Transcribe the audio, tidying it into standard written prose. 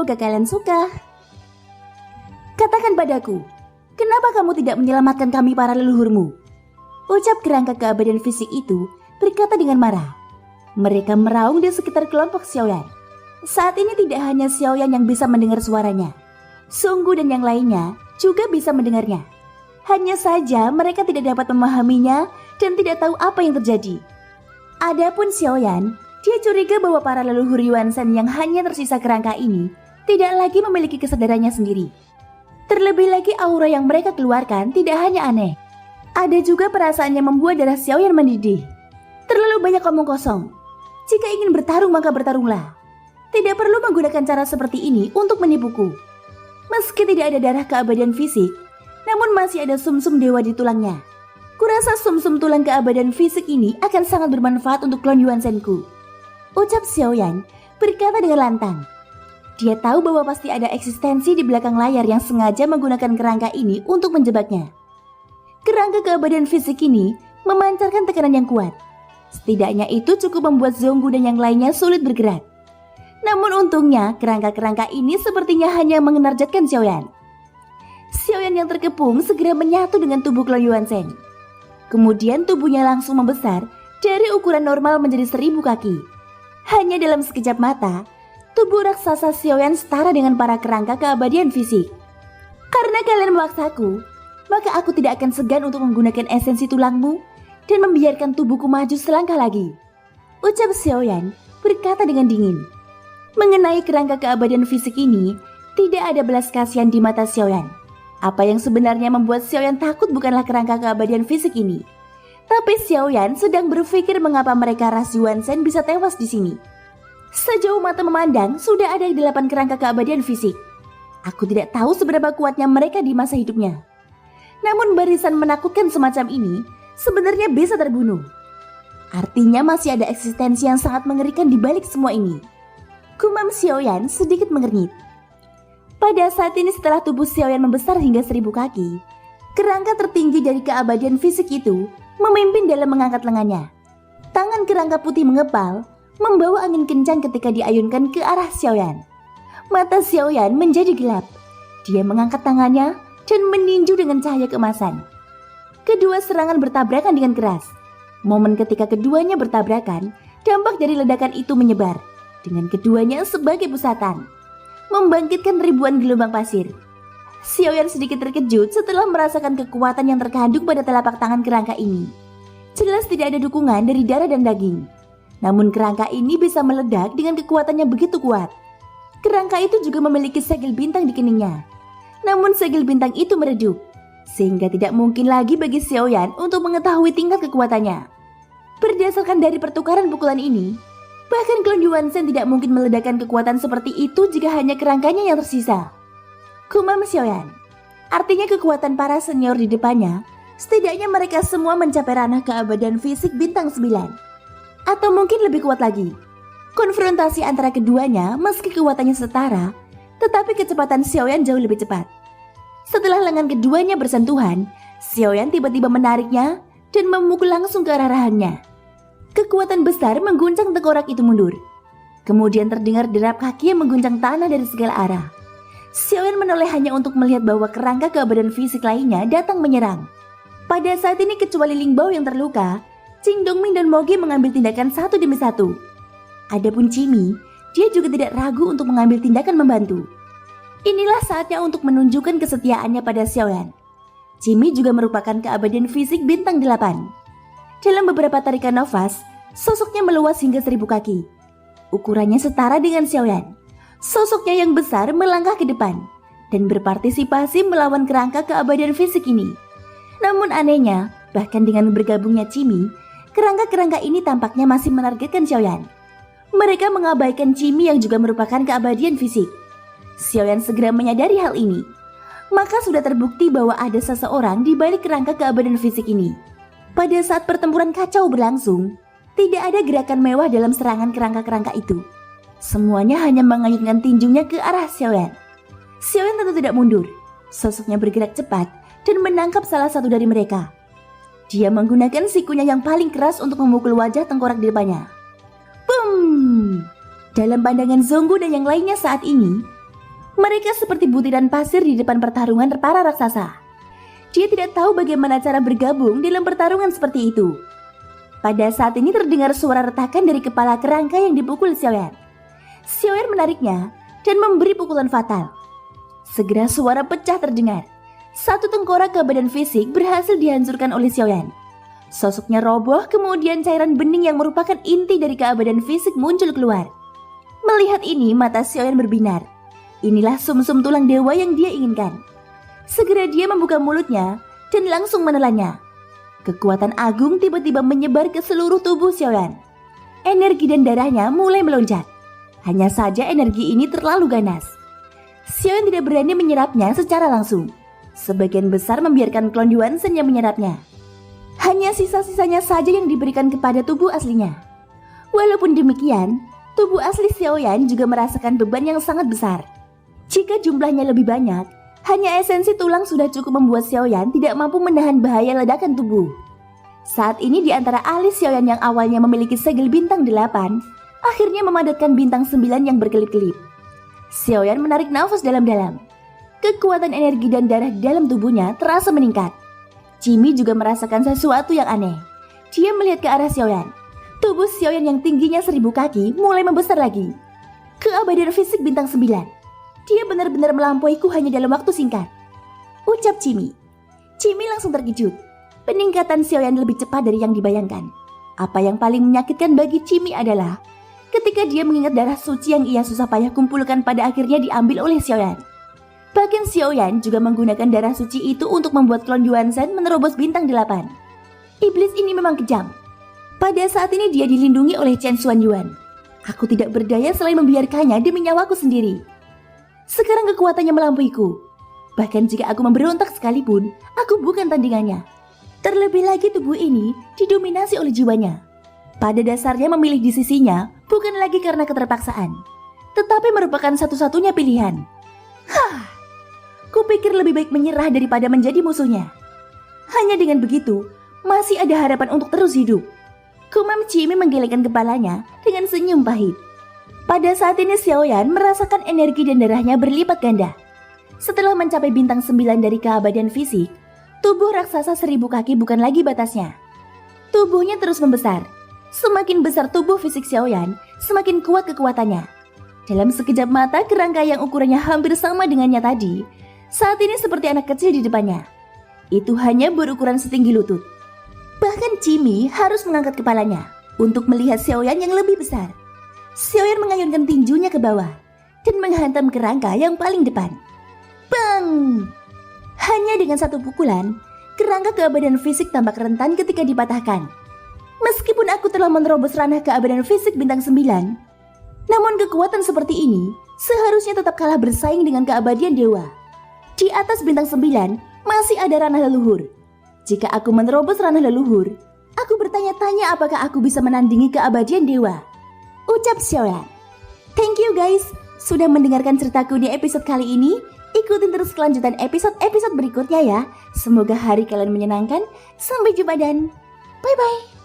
Semoga kalian suka. Katakan padaku, kenapa kamu tidak menyelamatkan kami para leluhurmu? Ucap kerangka keabadian fisik itu berkata dengan marah. Mereka meraung di sekitar kelompok Xiaoyan. Saat ini tidak hanya Xiaoyan yang bisa mendengar suaranya. Sunggu dan yang lainnya juga bisa mendengarnya. Hanya saja mereka tidak dapat memahaminya dan tidak tahu apa yang terjadi. Adapun Xiaoyan, dia curiga bahwa para leluhur Yuan Shen yang hanya tersisa kerangka ini tidak lagi memiliki kesadarannya sendiri. Terlebih lagi aura yang mereka keluarkan tidak hanya aneh. Ada juga perasaan yang membuat darah Xiaoyan mendidih. Terlalu banyak omong kosong. Jika ingin bertarung maka bertarunglah. Tidak perlu menggunakan cara seperti ini untuk menipuku. Meski tidak ada darah keabadian fisik, namun masih ada sumsum dewa di tulangnya. Kurasa sumsum tulang keabadian fisik ini akan sangat bermanfaat untuk klon Yuan Shen-ku. Ucap Xiaoyan berkata dengan lantang. Dia tahu bahwa pasti ada eksistensi di belakang layar yang sengaja menggunakan kerangka ini untuk menjebaknya. Kerangka keabadian fisik ini memancarkan tekanan yang kuat. Setidaknya itu cukup membuat Zhonggu dan yang lainnya sulit bergerak. Namun untungnya kerangka-kerangka ini sepertinya hanya mengenarjetkan Xiaoyan. Xiaoyan yang terkepung segera menyatu dengan tubuh klon Yuan Shen. Kemudian tubuhnya langsung membesar dari ukuran normal menjadi 1000 kaki. Hanya dalam sekejap mata, tubuh raksasa Xiaoyan setara dengan para kerangka keabadian fisik. Karena kalian memaksaku, maka aku tidak akan segan untuk menggunakan esensi tulangmu dan membiarkan tubuhku maju selangkah lagi. Ucap Xiaoyan berkata dengan dingin. Mengenai kerangka keabadian fisik ini, tidak ada belas kasihan di mata Xiaoyan. Apa yang sebenarnya membuat Xiaoyan takut bukanlah kerangka keabadian fisik ini. Tapi Xiaoyan sedang berpikir mengapa mereka ras Yuan Shen bisa tewas di sini. Sejauh mata memandang, sudah ada 8 kerangka keabadian fisik. Aku tidak tahu seberapa kuatnya mereka di masa hidupnya. Namun barisan menakutkan semacam ini sebenarnya bisa terbunuh. Artinya masih ada eksistensi yang sangat mengerikan di balik semua ini. Gumam Xiaoyan sedikit mengernyit. Pada saat ini setelah tubuh Xiaoyan membesar hingga 1000 kaki, kerangka tertinggi dari keabadian fisik itu memimpin dalam mengangkat lengannya. Tangan kerangka putih mengepal, membawa angin kencang ketika diayunkan ke arah Xiaoyan. Mata Xiaoyan menjadi gelap. Dia mengangkat tangannya dan meninju dengan cahaya keemasan. Kedua serangan bertabrakan dengan keras. Momen ketika keduanya bertabrakan, dampak dari ledakan itu menyebar, dengan keduanya sebagai pusatan, membangkitkan ribuan gelombang pasir. Xiaoyan sedikit terkejut setelah merasakan kekuatan yang terkandung pada telapak tangan kerangka ini. Jelas tidak ada dukungan dari darah dan daging. Namun kerangka ini bisa meledak dengan kekuatannya begitu kuat. Kerangka itu juga memiliki segel bintang di keningnya. Namun segel bintang itu meredup, sehingga tidak mungkin lagi bagi Xiaoyan untuk mengetahui tingkat kekuatannya. Berdasarkan dari pertukaran pukulan ini, bahkan klon Yuan Shen tidak mungkin meledakkan kekuatan seperti itu jika hanya kerangkanya yang tersisa. Gumam Xiaoyan. Artinya kekuatan para senior di depannya, setidaknya mereka semua mencapai ranah keabadian fisik bintang 9. Atau mungkin lebih kuat lagi. Konfrontasi antara keduanya meski kekuatannya setara, tetapi kecepatan Xiaoyan jauh lebih cepat. Setelah lengan keduanya bersentuhan, Xiaoyan tiba-tiba menariknya dan memukul langsung ke arah rahangnya. Kekuatan besar mengguncang tengkorak itu mundur. Kemudian terdengar derap kaki yang mengguncang tanah dari segala arah. Xiaoyan menoleh hanya untuk melihat bahwa kerangka keabadian fisik lainnya datang menyerang. Pada saat ini kecuali Ling Bao yang terluka, Qing Dongming dan Moge mengambil tindakan satu demi satu. Adapun Cimi, dia juga tidak ragu untuk mengambil tindakan membantu. Inilah saatnya untuk menunjukkan kesetiaannya pada Xiaoyan. Cimi juga merupakan keabadian fisik bintang 8. Dalam beberapa tarikan nafas, sosoknya meluas hingga 1000 kaki. Ukurannya setara dengan Xiaoyan. Sosoknya yang besar melangkah ke depan dan berpartisipasi melawan kerangka keabadian fisik ini. Namun anehnya, bahkan dengan bergabungnya Cimi, kerangka-kerangka ini tampaknya masih menargetkan Xiaoyan. Mereka mengabaikan Cimi yang juga merupakan keabadian fisik. Xiaoyan segera menyadari hal ini. Maka sudah terbukti bahwa ada seseorang di balik kerangka keabadian fisik ini. Pada saat pertempuran kacau berlangsung, tidak ada gerakan mewah dalam serangan kerangka-kerangka itu. Semuanya hanya mengayunkan tinjunya ke arah Xiaoyan. Xiaoyan tentu tidak mundur. Sosoknya bergerak cepat dan menangkap salah satu dari mereka. Dia menggunakan sikunya yang paling keras untuk memukul wajah tengkorak di depannya. Boom! Dalam pandangan Zhonggu dan yang lainnya saat ini, Mereka seperti butiran pasir di depan pertarungan para raksasa. Dia tidak tahu bagaimana cara bergabung dalam pertarungan seperti itu. Pada saat ini terdengar suara retakan dari kepala kerangka yang dipukul Xiaoyan. Xiaoyan menariknya dan memberi pukulan fatal. Segera suara pecah terdengar. Satu tengkorak ke badan fisik berhasil dihancurkan oleh Xiaoyan. Sosoknya roboh, kemudian cairan bening yang merupakan inti dari keabadian fisik muncul keluar. Melihat ini, mata Xiaoyan berbinar. Inilah sumsum tulang dewa yang dia inginkan. Segera dia membuka mulutnya dan langsung menelannya. Kekuatan agung tiba-tiba menyebar ke seluruh tubuh Xiaoyan. Energi dan darahnya mulai melonjak. Hanya saja energi ini terlalu ganas. Xiaoyan tidak berani menyerapnya secara langsung. Sebagian besar membiarkan klon Yuanzhen yang menyerapnya. Hanya sisa-sisanya saja yang diberikan kepada tubuh aslinya. Walaupun demikian, tubuh asli Xiaoyan juga merasakan beban yang sangat besar. Jika jumlahnya lebih banyak, hanya esensi tulang sudah cukup membuat Xiaoyan tidak mampu menahan bahaya ledakan tubuh. Saat ini di antara alis Xiaoyan yang awalnya memiliki segel bintang 8, akhirnya memadatkan bintang 9 yang berkelip-kelip. Xiaoyan menarik nafas dalam-dalam. Kekuatan energi dan darah di dalam tubuhnya terasa meningkat. Jimmy juga merasakan sesuatu yang aneh. Dia melihat ke arah Xiaoyan. Tubuh Xiaoyan yang tingginya 1000 kaki mulai membesar lagi. Keabadian fisik bintang 9. Dia benar-benar melampauiku hanya dalam waktu singkat, ucap Jimmy. Jimmy langsung terkejut. Peningkatan Xiaoyan lebih cepat dari yang dibayangkan. Apa yang paling menyakitkan bagi Jimmy adalah ketika dia mengingat darah suci yang ia susah payah kumpulkan pada akhirnya diambil oleh Xiaoyan. Bahkan Xiaoyan juga menggunakan darah suci itu untuk membuat klon Yuanzhen menerobos bintang 8. Iblis ini memang kejam. Pada saat ini dia dilindungi oleh Chen Xuanyuan. Aku tidak berdaya selain membiarkannya demi nyawaku sendiri. Sekarang kekuatannya melambaiku. Bahkan jika aku memberontak sekalipun, aku bukan tandingannya. Terlebih lagi tubuh ini didominasi oleh jiwanya. Pada dasarnya memilih di sisinya bukan lagi karena keterpaksaan, tetapi merupakan satu-satunya pilihan. Kupikir lebih baik menyerah daripada menjadi musuhnya. Hanya dengan begitu, masih ada harapan untuk terus hidup. Kumam Jimmy menggelengkan kepalanya dengan senyum pahit. Pada saat ini Xiaoyan merasakan energi dan darahnya berlipat ganda. Setelah mencapai bintang 9 dari keabadian fisik, tubuh raksasa 1000 kaki bukan lagi batasnya. Tubuhnya terus membesar. Semakin besar tubuh fisik Xiaoyan, semakin kuat kekuatannya. Dalam sekejap mata, kerangka yang ukurannya hampir sama dengannya tadi, saat ini seperti anak kecil di depannya. Itu hanya berukuran setinggi lutut. Bahkan Jimmy harus mengangkat kepalanya untuk melihat Xiaoyan yang lebih besar. Xiaoyan mengayunkan tinjunya ke bawah dan menghantam kerangka yang paling depan. Bang! Hanya dengan satu pukulan, kerangka keabadian fisik tampak rentan ketika dipatahkan. Meskipun aku telah menerobos ranah keabadian fisik bintang 9, namun kekuatan seperti ini seharusnya tetap kalah bersaing dengan keabadian dewa. Di atas bintang 9 masih ada ranah leluhur. Jika aku menerobos ranah leluhur, aku bertanya-tanya apakah aku bisa menandingi keabadian dewa, ucap Xiaoyan. Thank you guys sudah mendengarkan ceritaku di episode kali ini. Ikutin terus kelanjutan episode-episode berikutnya ya. Semoga hari kalian menyenangkan. Sampai jumpa dan bye-bye.